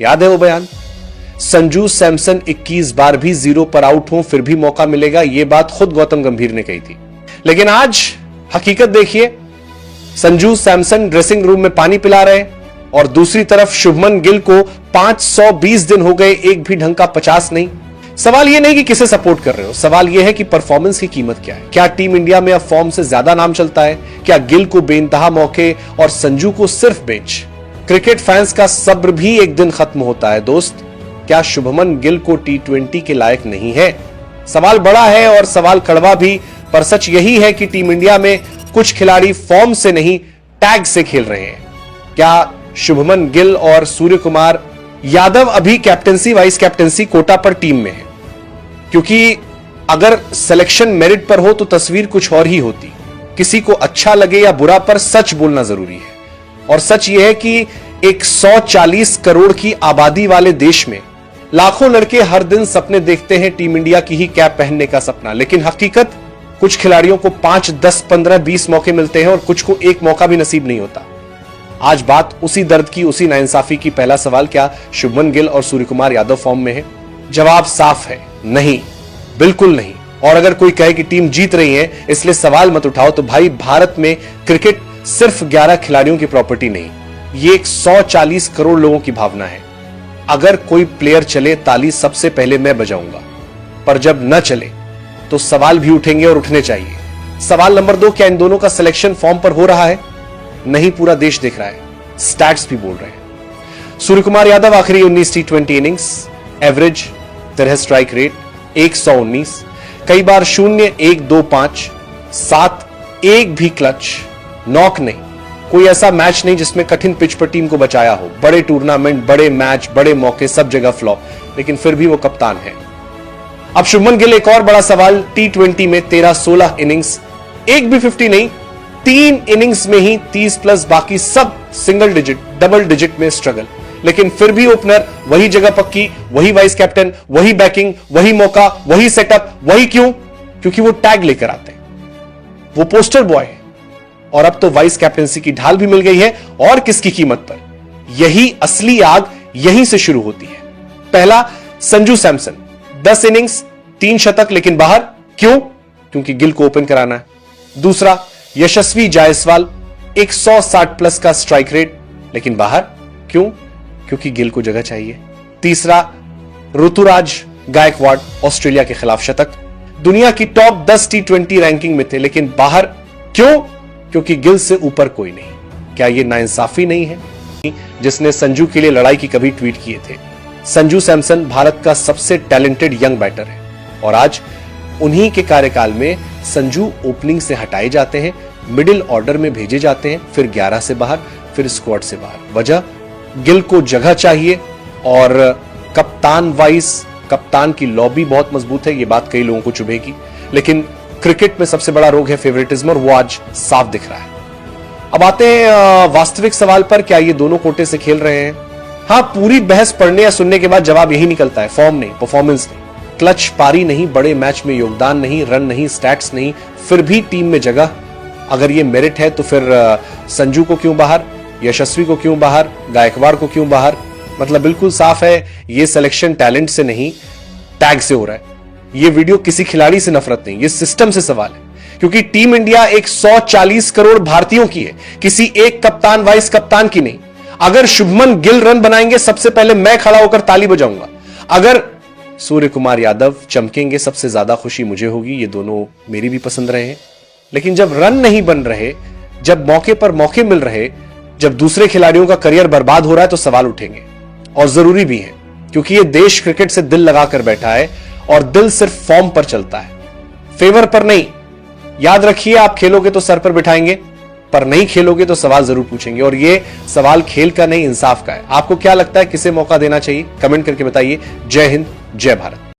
याद है वो बयान? संजू सैमसन 21 बार भी 0 पर आउट हो फिर भी मौका मिलेगा, यह बात खुद गौतम गंभीर ने कही थी। लेकिन आज हकीकत देखिए, संजू सैमसन ड्रेसिंग रूम में पानी पिला रहे और दूसरी तरफ शुभमन गिल को 520 दिन हो गए, एक भी ढंग का 50 नहीं। सवाल यह नहीं कि किसे सपोर्ट कर रहे हो, सवाल यह है कि परफॉर्मेंस की कीमत क्या है। क्या टीम इंडिया में अब फॉर्म से ज्यादा नाम चलता है? क्या गिल को बेइंतहा मौके और संजू को सिर्फ बेंच? क्रिकेट फैंस का सब्र भी एक दिन खत्म होता है दोस्त। क्या शुभमन गिल को T20 के लायक नहीं है? सवाल बड़ा है और सवाल कड़वा भी, पर सच यही है कि टीम इंडिया में कुछ खिलाड़ी फॉर्म से नहीं टैग से खेल रहे हैं। क्या शुभमन गिल और सूर्य कुमार यादव अभी कैप्टेंसी वाइस कैप्टेंसी कोटा पर टीम में है? क्योंकि अगर सिलेक्शन मेरिट पर हो तो तस्वीर कुछ और ही होती। किसी को अच्छा लगे या बुरा, पर सच बोलना जरूरी है। और सच यह है कि एक 140 करोड़ की आबादी वाले देश में लाखों लड़के हर दिन सपने देखते हैं टीम इंडिया की ही कैप पहनने का सपना। लेकिन हकीकत, कुछ खिलाड़ियों को 5, 10, 15, 20 मौके मिलते हैं और कुछ को एक मौका भी नसीब नहीं होता। आज बात उसी दर्द की, उसी नाइंसाफी की। पहला सवाल, क्या शुभमन गिल और सूर्य कुमार यादव फॉर्म में है? जवाब साफ है, नहीं, बिल्कुल नहीं। और अगर कोई कहे कि टीम जीत रही है इसलिए सवाल मत उठाओ, तो भाई भारत में क्रिकेट सिर्फ 11 खिलाड़ियों की प्रॉपर्टी नहीं, ये एक 140 करोड़ लोगों की भावना है। अगर कोई प्लेयर चले, ताली सबसे पहले मैं बजाऊंगा, पर जब न चले तो सवाल भी उठेंगे और उठने चाहिए। सवाल नंबर 2, क्या इन दोनों का सिलेक्शन फॉर्म पर हो रहा है? नहीं, पूरा देश देख रहा है, स्टैट्स भी बोल रहे हैं। सूर्य कुमार यादव आखिरी 19 T20 innings, average 13 strike rate 119, कई बार 0, 1, 2, 5, 7, एक भी क्लच, नॉक नहीं। कोई ऐसा मैच नहीं जिसमें कठिन पिच पर टीम को बचाया हो। बड़े टूर्नामेंट, बड़े मैच, बड़े मौके, सब जगह फ्लॉप, लेकिन फिर भी वो कप्तान है। अब शुभमन गिल, एक और बड़ा सवाल। T20 में 13-16 इनिंग्स, एक भी 50 नहीं, 3 इनिंग्स में ही 30+, बाकी सब सिंगल डिजिट, डबल डिजिट में स्ट्रगल। लेकिन फिर भी ओपनर, वही जगह पक्की, वही वाइस कैप्टन, वही बैकिंग, वही मौका, वही सेटअप, वही क्यों? क्योंकि वो टैग लेकर आते हैं, वो पोस्टर बॉय है। और अब तो वाइस कैप्टनसी की ढाल भी मिल गई है, और किसकी कीमत पर? यही असली आग यहीं से शुरू होती है। पहला, संजू सैमसन 10 इनिंग्स 3 शतक, लेकिन बाहर क्यों? क्योंकि गिल को ओपन कराना है। दूसरा, यशस्वी जायसवाल 160+ का स्ट्राइक रेट, लेकिन बाहर क्यों? क्योंकि गिल को जगह चाहिए। तीसरा, ऋतुराज गायकवाड़ ऑस्ट्रेलिया के खिलाफ शतक, दुनिया की टॉप 10 T20 रैंकिंग में थे, लेकिन बाहर क्यों? क्योंकि गिल से ऊपर कोई नहीं। क्या यह नाइंसाफी नहीं है? जिसने संजू के लिए लड़ाई की कभी ट्वीट किए थे। संजू सैमसन भारत का सबसे टैलेंटेड यंग बैटर है, और आज उन्हीं के कार्यकाल में संजू ओपनिंग से हटाए जाते हैं, मिडिल ऑर्डर में भेजे जाते हैं, फिर 11 से बाहर, फिर स्क्वाड से बाहर। वजह, गिल को जगह चाहिए, और कप्तान वाइस कप्तान की लॉबी बहुत मजबूत है। ये बात कई लोगों को चुभेगी, लेकिन क्रिकेट में सबसे बड़ा रोग है फेवरेटिज्म, और वो आज साफ दिख रहा है। अब आते हैं वास्तविक सवाल पर, क्या ये दोनों कोटे से खेल रहे हैं? हाँ, पूरी बहस पढ़ने या सुनने के बाद जवाब यही निकलता है, फॉर्म नहीं, परफॉर्मेंस नहीं, क्लच पारी नहीं, बड़े मैच में योगदान नहीं, रन नहीं, स्टैट्स नहीं, फिर भी टीम में जगह। अगर ये मेरिट है तो फिर संजू को क्यों बाहर, यशस्वी को क्यों बाहर, गायकवाड़ को क्यों बाहर? मतलब बिल्कुल साफ है, ये सिलेक्शन टैलेंट से नहीं, टैग से हो रहा है। ये वीडियो किसी खिलाड़ी से नफरत नहीं, ये सिस्टम से सवाल है। क्योंकि टीम इंडिया एक 140 करोड़ भारतीयों की है, किसी एक कप्तान वाइस कप्तान की नहीं। अगर शुभमन गिल रन बनाएंगे, सबसे पहले मैं खड़ा होकर ताली बजाऊंगा। अगर सूर्य कुमार यादव चमकेंगे, सबसे ज्यादा खुशी मुझे होगी, ये दोनों मेरी भी पसंद रहे हैं। लेकिन जब रन नहीं बन रहे, जब मौके पर मौके मिल रहे, जब दूसरे खिलाड़ियों का करियर बर्बाद हो रहा है, तो सवाल उठेंगे, और जरूरी भी है। क्योंकि ये देश क्रिकेट से दिल लगाकर बैठा है, और दिल सिर्फ फॉर्म पर चलता है, फेवर पर नहीं। याद रखिए, आप खेलोगे तो सर पर बिठाएंगे, पर नहीं खेलोगे तो सवाल जरूर पूछेंगे। और ये सवाल खेल का नहीं, इंसाफ का है। आपको क्या लगता है, किसे मौका देना चाहिए? कमेंट करके बताइए। जय हिंद, जय भारत।